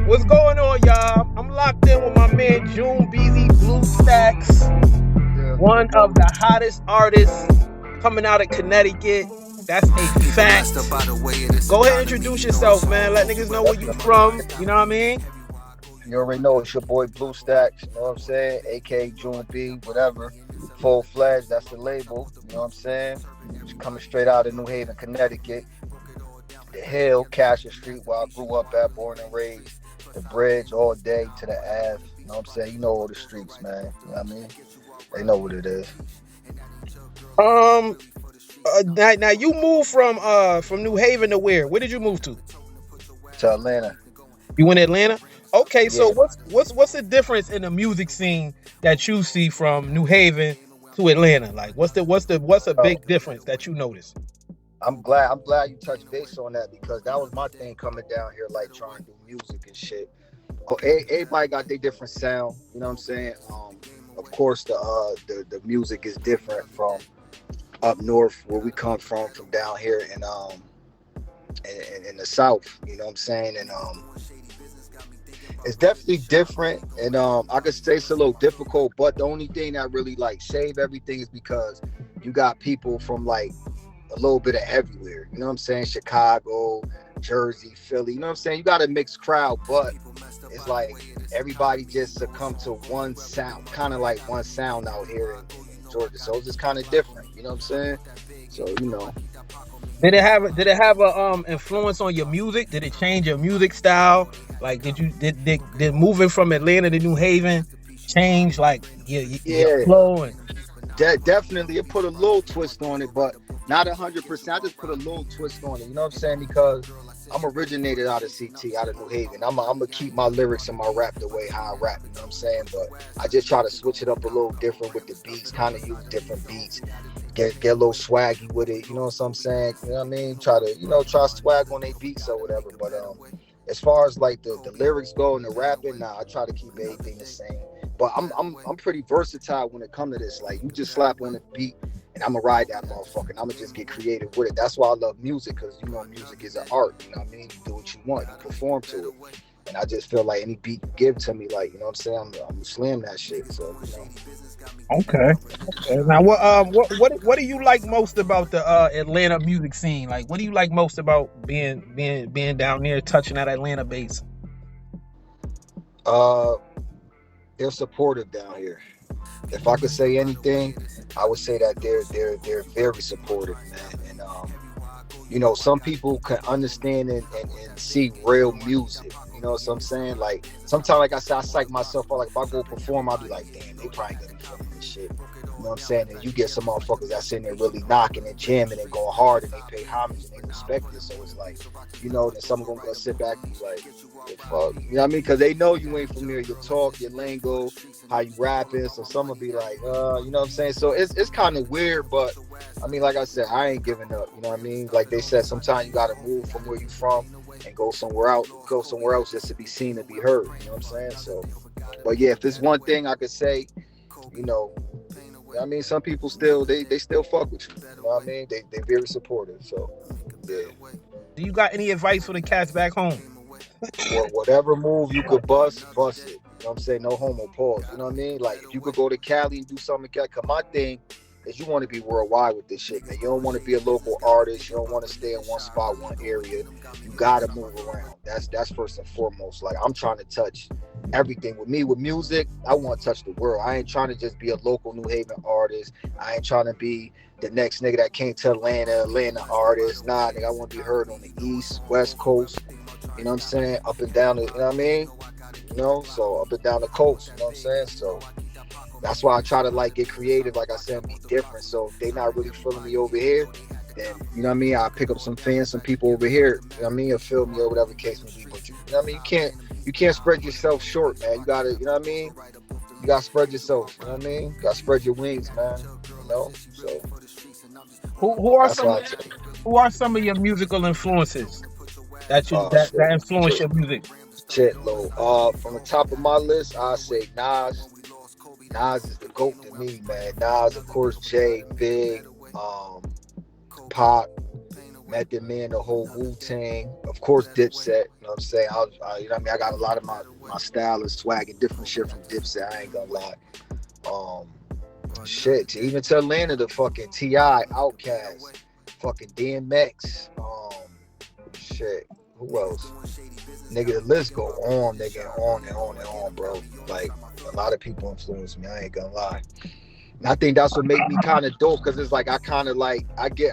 What's going on, y'all? I'm locked in with my man June Beezy Blue Stacks, Yeah. one of the hottest artists coming out of Connecticut. That's a People messed fact. up by the way it is Go ahead and economy. introduce You know it's yourself, all man. Let over, niggas but know where Yep, you yep. from. You know what I mean? You already know it's your boy Blue Stacks, you know what I'm saying? AK June B, whatever. Full fledged, that's the label, you know what I'm saying? Just coming straight out of New Haven, Connecticut. The Hill, Cassia Street, where I grew up at, born and raised. The bridge all day to the Ave. You know what I'm saying? You know all the streets, man. You know what I mean? They know what it is. Um, now you moved from New Haven to where? Where did you move to? To Atlanta. You in Atlanta? Okay, so Yeah. what's the difference in the music scene that you see from New Haven to Atlanta? Like, what's a Oh, big difference that you notice? I'm glad you touched base on that because that was my thing coming down here, like trying to do music and shit. Everybody got their different sound. You know what I'm saying? Of course, the music is different from up north where we come from down here in the south. You know what I'm saying? And it's definitely different. And I could say it's a little difficult, but the only thing that really like save everything is because you got people from like a little bit of everywhere. You know what I'm saying? Chicago, Jersey, Philly. You know what I'm saying? You got a mixed crowd, but it's like everybody just succumb to one sound, kind of like one sound out here in Georgia. So it's just kind of different. You know what I'm saying? So Did it have a influence on your music? Did it change your music style? Like, did moving from Atlanta to New Haven change like your yeah, flow and definitely it put a little twist on it, but not 100%. I just put a little twist on it. You know what I'm saying? Because I'm originated out of CT, out of New Haven. I'm gonna keep my lyrics and my rap the way how I rap. You know what I'm saying? But I just try to switch it up a little different with the beats. Kind of use different beats. Get a little swaggy with it. You know what I'm saying? You know what I mean? Try to try swag on their beats or whatever. But as far as like the lyrics go and the rapping, nah, I try to keep everything the same. But I'm pretty versatile when it comes to this. Like you just slap on the beat and I'm gonna ride that motherfucker. And I'm gonna just get creative with it. That's why I love music because music is an art. You know what I mean? You do what you want, you perform to it. And I just feel like any beat you give to me, like what I'm saying, I'm slam that shit. So. okay. Okay. Now, what do you like most about the Atlanta music scene? Like, what do you like most about being down there, touching that Atlanta base? Uh, they're supportive down here. If I could say anything, I would say that they're very supportive, man. And some people can understand and see real music. You know what I'm saying? Like sometimes, like I said, I psych myself out. Like if I go perform, I'll be like, damn, they probably gonna be feeling this shit. You know what I'm saying? And you get some motherfuckers that sitting there really knocking and jamming and going hard and they pay homage and they respect it. So it's like, then some of them gonna sit back and be like, fuck. You know what I mean? Because they know you ain't familiar. Your talk, your lingo, how you rapping. So some will be like, you know what I'm saying? So it's kind of weird, but I mean, like I said, I ain't giving up. You know what I mean? Like they said, sometimes you gotta move from where you from and go somewhere else just to be seen and be heard. You know what I'm saying? So, but yeah, if there's one thing I could say, you know, I mean, some people still they still fuck with you. You know what I mean? They very supportive. So yeah, Do you got any advice for the cats back home? whatever move you could bust it. You know what I'm saying? No homo pause. You know what I mean? Like if you could go to Cali and do something, cause my thing is you want to be worldwide with this shit, man. You don't want to be a local artist. You don't want to stay in one spot, one area. You gotta move around. That's first and foremost. Like I'm trying to touch everything with me with music. I want to touch the world. I ain't trying to just be a local New Haven artist. I ain't trying to be the next nigga that came to Atlanta artist. Nah, nigga, I want to be heard on the East, West Coast. You know what I'm saying? Up and down the, you know what I mean? So up and down the coast, you know what I'm saying? So that's why I try to like get creative, like I said, be different. So if they not really feeling me over here, then you know what I mean, I pick up some fans, some people over here, you know what I mean, or feel me or whatever the case may be. But you know what I mean, you can't spread yourself short, man. You gotta, you know what I mean? You gotta spread yourself, you know what I mean? You gotta spread your wings, man. So Who are that's some why I tell you. who are some of your musical influences that Shit. influence your music? Shit, low. From the top of my list, I say Nas. Nas is the GOAT to me, man. Nas, of course, Jay, Big, um, Pop. Method Man, the whole Wu-Tang, of course Dipset, you know what I'm saying? You know what I mean? I got a lot of my style and swag and different shit from Dipset, I ain't gonna lie. Um, Shit, even to Atlanta, the fucking T.I., Outkast, fucking DMX, shit, who else? Nigga, the list go on, nigga, on and on and on, bro. Like, a lot of people influence me, I ain't gonna lie. And I think that's what made me kind of dope, because it's like I kind of like I feel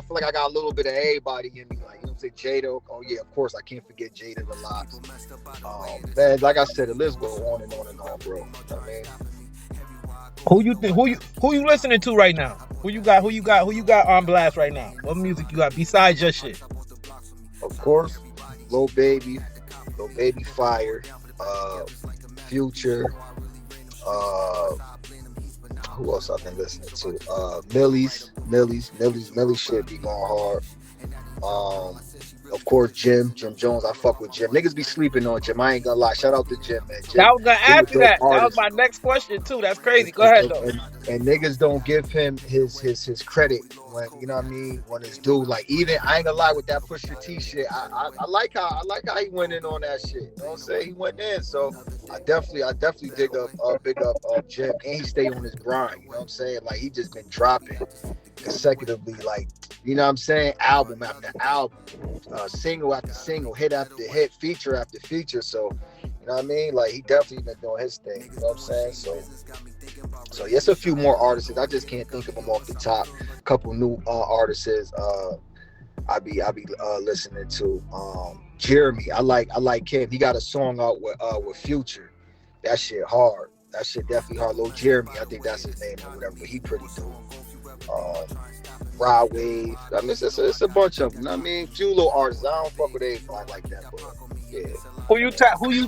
like I got a little bit of everybody in me, like, you know what I'm saying, Jada. Oh yeah, of course I can't forget Jada the lot. Man, like I said, the list go on and on and on, bro. You know what I mean? Who you listening to right now? Who you got on blast right now? What music you got besides your shit? Of course, Lil Baby, Lil Baby Fire, Future, uh, who else I've been listening to? Millie's shit be going hard. Um, of course, Jim Jones. I fuck with Jim. Niggas be sleeping on Jim. I ain't gonna lie. Shout out to Jim, man. I Jim, was gonna Jim a ask you dope that. That was artist. my next question too. That's crazy. and, Go and, ahead and, though. and and niggas don't give him his credit when, you know what I mean, when it's due. Like, even I ain't gonna lie, with that Pusha T shit, I like how he went in on that shit. You know what I'm saying? He went in, so I definitely big up Jim, and he stay on his grind. You know what I'm saying? Like, he just been dropping consecutively, like, you know what I'm saying, album after album, single after single, hit after hit, feature after feature. So, you know what I mean? Like, he definitely been doing his thing. You know what I'm saying? So yes, a few more artists. I just can't think of them off the top. A couple new artists. I be listening to. Jeremy. I like him. He got a song out with Future. That shit hard. That shit definitely hard. Lil Jeremy, I think that's his name or whatever. But he pretty dope. Rod Wave. I mean, it's a bunch of them. You know what I mean, few little artists. I don't fuck with everybody like that, but yeah.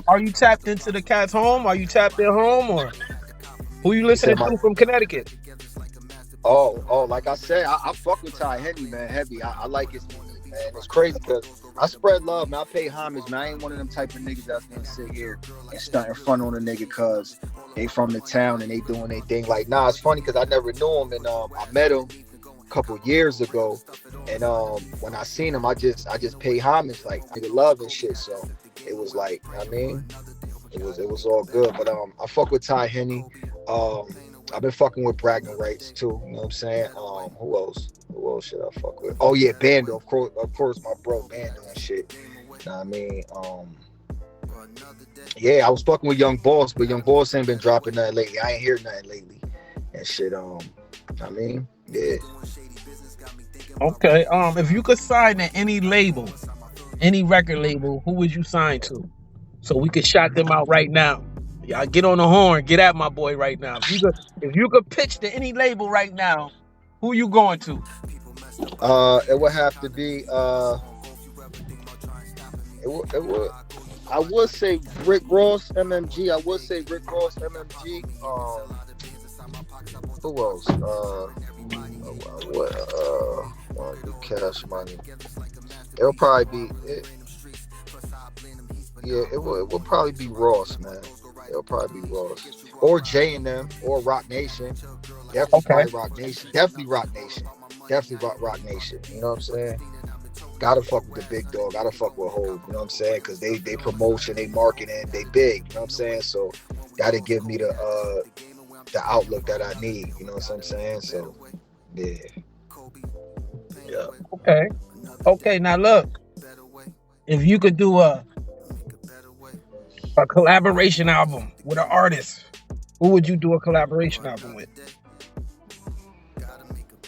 Are you tapped into the cat's home? Are you tapped in home, or who you You said listening my to from Connecticut? like I said, I fuck with Ty Henny, man, heavy. I like his music, man. It's crazy because I spread love, man. I pay homage, man. I ain't one of them type of niggas that's gonna sit here and stunt in front on a nigga because they from the town and they doing their thing. Like, nah, it's funny because I never knew him, and I met him a couple years ago, and when I seen him, I just paid homage, like, nigga love and shit. So it was like, you know what I mean, it was all good. But I fuck with Ty Henny. I've been fucking with Bragging Rights too. You know what I'm saying? Who else? Who else should I fuck with? Oh yeah, Bando. Of course, my bro Bando and shit. You know what I mean? Yeah, I was fucking with Young Boss, but Young Boss ain't been dropping nothing lately. I ain't heard nothing lately and shit. I mean, yeah. Okay. If you could sign to any label, any record label, who would you sign to? So we could shout them out right now. Y'all get on the horn, get at my boy right now. If you could pitch to any label right now, who you going to? It would have to be it would I would say Rick Ross, MMG. I would say Rick Ross, MMG. Who else? Cash Money. It'll probably be it. Yeah, it will probably be Ross, man. It'll probably be Ross. Or J and M or Rock Nation. Definitely Okay. probably Rock Nation. Definitely Rock Nation. Definitely Rock Nation. You know what I'm saying? Gotta fuck with the big dog. Gotta fuck with Hov. You know what I'm saying? Because they promotion, they marketing, they big. You know what I'm saying? So gotta give me the outlook that I need. You know what I'm saying? So yeah. Yeah. Okay. Okay. Now look, if you could do a collaboration album with an artist, who would you do a collaboration album with?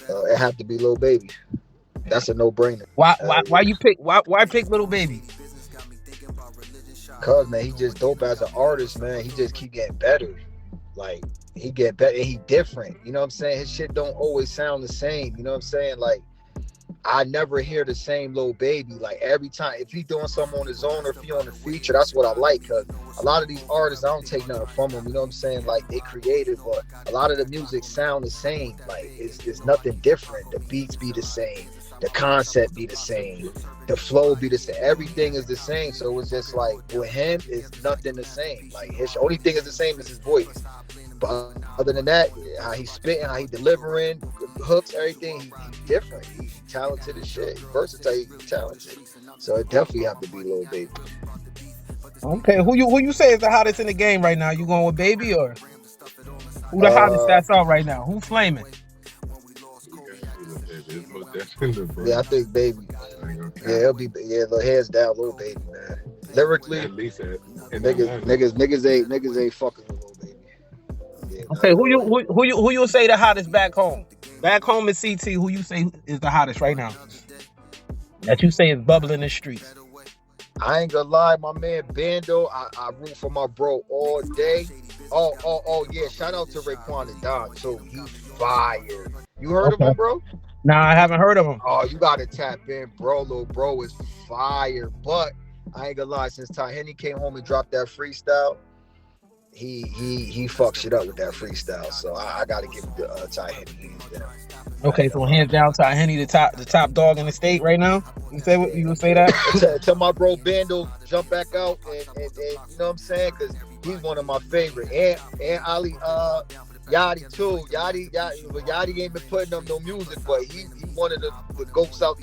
It have to be Lil Baby. That's a no brainer. Why Hell why why yeah. you pick why pick Little Baby? Cause man, he just dope as an artist, man. He just keep getting better. Like, he get better and he different. You know what I'm saying? His shit don't always sound the same. You know what I'm saying? Like, I never hear the same Lil Baby. Like, every time, if he doing something on his own or if he on a feature, that's what I like. Cause a lot of these artists, I don't take nothing from them. You know what I'm saying? Like, they creative, but a lot of the music sound the same. Like, it's nothing different. The beats be the same. The concept be the same. The flow be the same. Everything is the same. So it's just like, with him, it's nothing the same. Like, his only thing is the same is his voice. But other than that, how he's spitting, how he delivering, hooks, everything, he's different. talented as shit. He versatile, he talented. So it definitely have to be Lil Baby. Okay, who you say is the hottest in the game right now? You going with Baby or who the hottest Uh, that's out right now? Who flaming? yeah, I think Baby. Yeah, he'll be. Yeah, the hands down, Lil Baby, man. Lyrically, niggas ain't fucking with Lil Baby. Yeah, not Okay, at who you all. who you say the hottest back home? Back home in CT, who you say is the hottest right now? That you say is bubbling the streets. I ain't gonna lie, my man Bando. I root for my bro all day. Oh yeah. Shout out to Raekwon and Don too. He fire. You heard of Okay. him, bro? Nah, I haven't heard of him. Oh, you gotta tap in, bro. Little bro is fire. But I ain't gonna lie, since Ty Henny came home and dropped that freestyle, he fucked shit up with that freestyle. So I gotta give it to Ty Henny. I Okay, ain't so gonna lie. hands down, Ty Henny, the top dog in the state right now. You say what you would say that? Tell my bro Bando jump back out and you know what I'm saying? Because he's one of my favorite. And Ali Yachty too. Yachty ain't been putting up no music, but he one of the goats out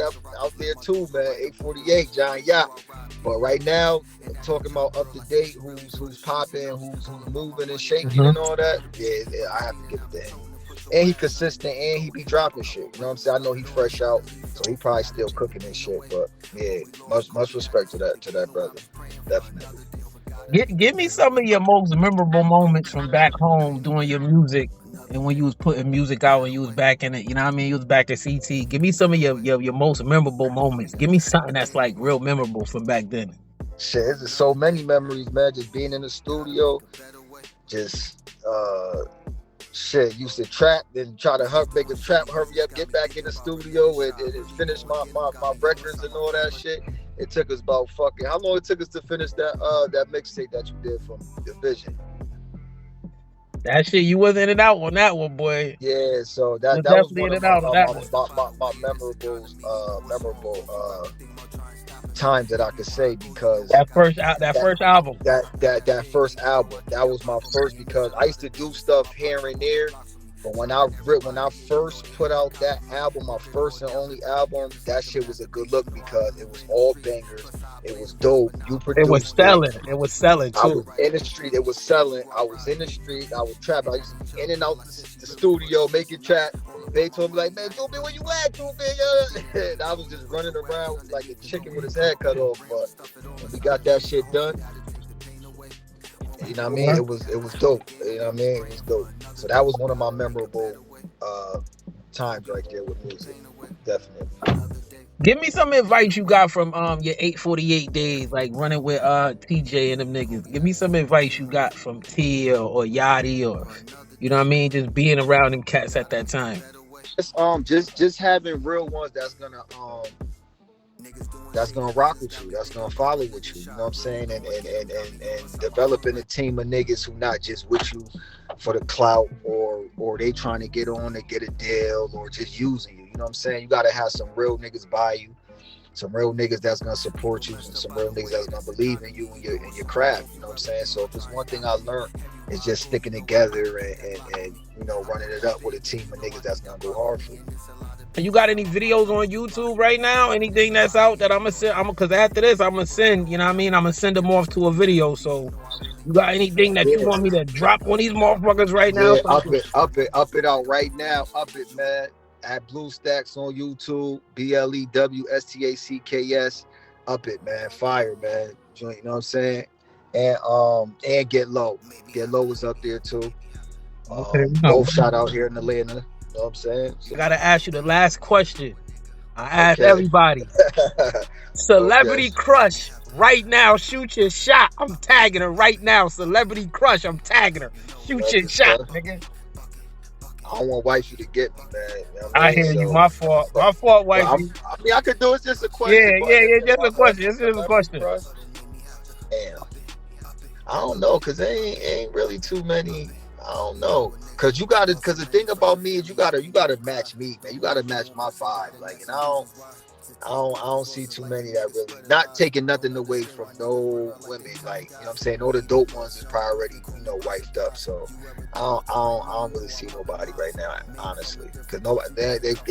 there too, man. 848, John Yacht. But right now, I'm talking about up to date, who's popping, who's moving and shaking and all that. Yeah, I have to give it to him. And he consistent and he be dropping shit. You know what I'm saying? I know he fresh out, so he probably still cooking and shit. But yeah, much respect to that brother. Definitely. Give me some of your most memorable moments from back home doing your music and when you was putting music out when you was back in it. You know what I mean? You was back at CT. Give me some of your most memorable moments. Give me something that's like real memorable from back then. Shit, there's just so many memories, man. Just being in the studio, just shit, used to trap, then try to make a trap, hurry up, get back in the studio and finish my records and all that shit. It took us about fucking how long it took us to finish that mixtape that you did from Division. That shit, you was in and out on that one, boy. Yeah, so You was that was definitely one in of and out on that one. my memorable times that I could say because That first album. that first album, that was my first because I used to do stuff here and there, but when I first put out that album, my first and only album, that shit was a good look because it was all bangers. It was dope. You It was produced it. selling. It was selling I was too. in the street. It was selling. I was in the street. I was trapping. I used to be in and out the studio making trap. They told me like, man, Doobie, where you at, Doobie? And I was just running around like a chicken with his head cut off. But when we got that shit done, you know what I mean? It was dope. You know what I mean? It was dope. So that was one of my memorable times right there with music. Definitely. Give me some advice you got from your 848 days, like running with TJ and them niggas. Give me some advice you got from T or Yachty or you know what I mean, just being around them cats at that time. Just having real ones that's gonna rock with you, that's gonna follow with you. You know what I'm saying? And developing a team of niggas who not just with you for the clout or they trying to get on to get a deal or just using you. You know what I'm saying? You gotta have some real niggas by you, some real niggas that's gonna support you, and some real niggas that's gonna believe in you and your craft. You know what I'm saying? So if there's one thing I learned, it's just sticking together and you know running it up with a team of niggas that's gonna go hard for you. You got any videos on YouTube right now? Anything that's out that I'm gonna send? Cause after this I'm gonna send. You know what I mean? I'm gonna send them off to a video. So you got anything that you Yeah, want me to drop on these motherfuckers right now? yeah, up it out right now. Up it, man. At Blue Stacks on YouTube, BLEWSTACKS. Up it, man. Fire, man. You know what I'm saying? And Get Low. Get Low was up there too. Okay, Both shout out here in Atlanta. You know what I'm saying? I gotta ask you the last question. I ask Okay. everybody. Celebrity Okay. crush right now. Shoot your shot. I'm tagging her right now. Celebrity crush. I'm tagging her. Shoot your shot, nigga. I don't want wifey to get me, man. You know what I I mean? hear you. So, My fault. My fault, but wifey. I mean, I could do it. Just a question. Yeah, But yeah, yeah. if Just my a question. wifey Just a celebrity question. crush, damn. I don't know, cause there ain't really too many. I don't know, cause the thing about me is you gotta match me, man. You gotta match my vibe, like, and I don't. I don't see too many that really not taking nothing away from no women. Like, you know what I'm saying? All the dope ones is probably already, wifed up. So I don't really see nobody right now, honestly. Because nobody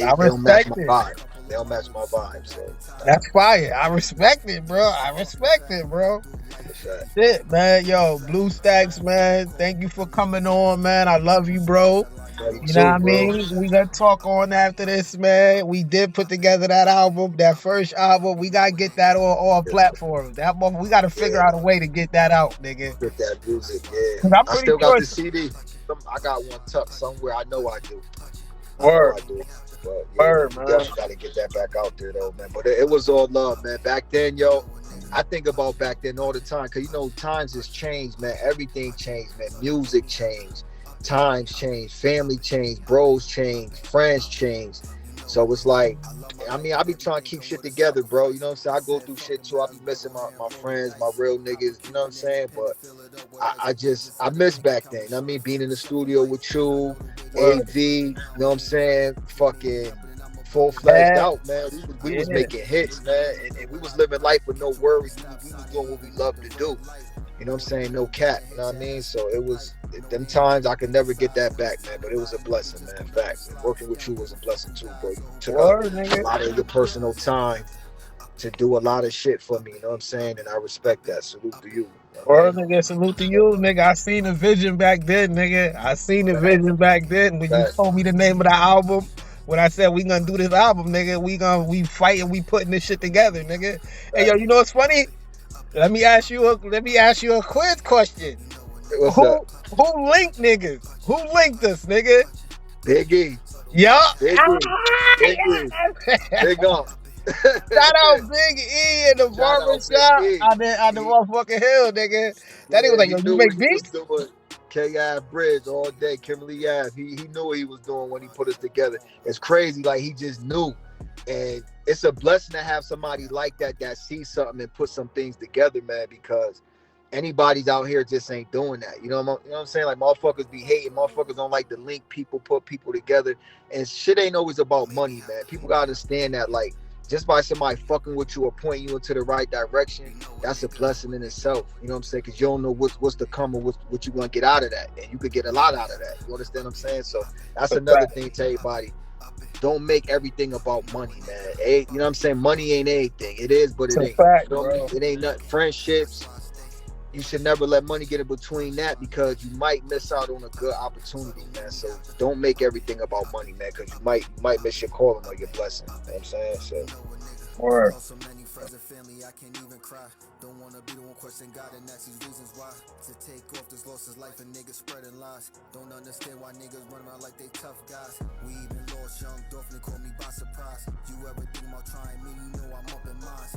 I they don't match respect my it. vibe. They don't match my vibe. So That's fire. I respect it, bro. I respect it, bro. that's that. Shit, man. Yo, Blue Stacks, man. Thank you for coming on, man. I love you, bro. Love you You know what too, I bro. mean? We gonna talk on after this, man. We did put together that album, that first album. We gotta get that on all Yeah, platforms. We gotta figure yeah, out a way to get that out, nigga. with that music. Yeah, 'Cause I'm I pretty still got sure the it's CD. I got one tucked somewhere. I know I do. I know word, I do. But yeah, word, we man. definitely got to get that back out there, though, man. But it was all love, man. Back then, yo, I think about back then all the time because, times has changed, man. Everything changed, man. Music changed, times changed, family changed, bros changed, friends changed. So it's like, I mean, I be trying to keep shit together, bro. You know what I'm saying? I go through shit too. I be missing my friends, my real niggas. You know what I'm saying? But I miss back then. You know what I mean, being in the studio with you, Word. AV, you know what I'm saying? Fucking full fledged Yeah, out, man. We was yeah. making hits, man, and we was living life with no worries. We was doing what we love to do. You know what I'm saying? No cap. You know what I mean? So it was them times I could never get that back, man. But it was a blessing, man. Facts. And working with you was a blessing too, bro. You took a Word, nigga. lot of your personal time to do a lot of shit for me. You know what I'm saying? And I respect that. Salute to you. You know what I Word, mean? nigga. Salute to you, nigga. I seen the vision back then, nigga. I seen the vision back then when you Facts. told me the name of the album. When I said we gonna do this album, nigga, we fighting, we putting this shit together, nigga. Hey, yo, Facts. you know what's funny? Let me ask you a quiz question. What's up? Who linked niggas? Who linked us, nigga? Biggie. Yup. Biggie. Biggie. Yes. Big up. Shout out Big E in the Shout barber out Big shop E. out the He, motherfucking hill, nigga. That nigga was yeah, like, he yo, you knew what make he was beats? doing. K Ave Bridge all day, Kimberly Ave. He knew what he was doing when he put us together. It's crazy, like he just knew. And it's a blessing to have somebody like that sees something and put some things together, man, because anybody's out here just ain't doing that. You know what I'm saying? Like motherfuckers be hating, motherfuckers don't like to link people, put people together. And shit ain't always about money, man. People gotta understand that, like, just by somebody fucking with you or pointing you into the right direction, that's a blessing in itself. You know what I'm saying? Because you don't know what's to come or what you're gonna get out of that, and you could get a lot out of that. You understand what I'm saying? So that's A another fact. thing to everybody. Don't make everything about money, man. You know what I'm saying? Money ain't anything. It is, but It's it a ain't. fact, You know what I mean? bro. It ain't nothing. Friendships, you should never let money get in between that because you might miss out on a good opportunity, man. So don't make everything about money, man, because you might miss your calling or your blessing. You know what I'm saying? So Word. Lost so many friends and family, I can't even cry. Don't wanna be the one question God and ask these reasons why. To take off this loss is life and niggas spreading lies. Don't understand why niggas run around like they tough guys. We even lost young Dolphin, caught me by surprise. You ever think about trying me? You know I'm up in mine.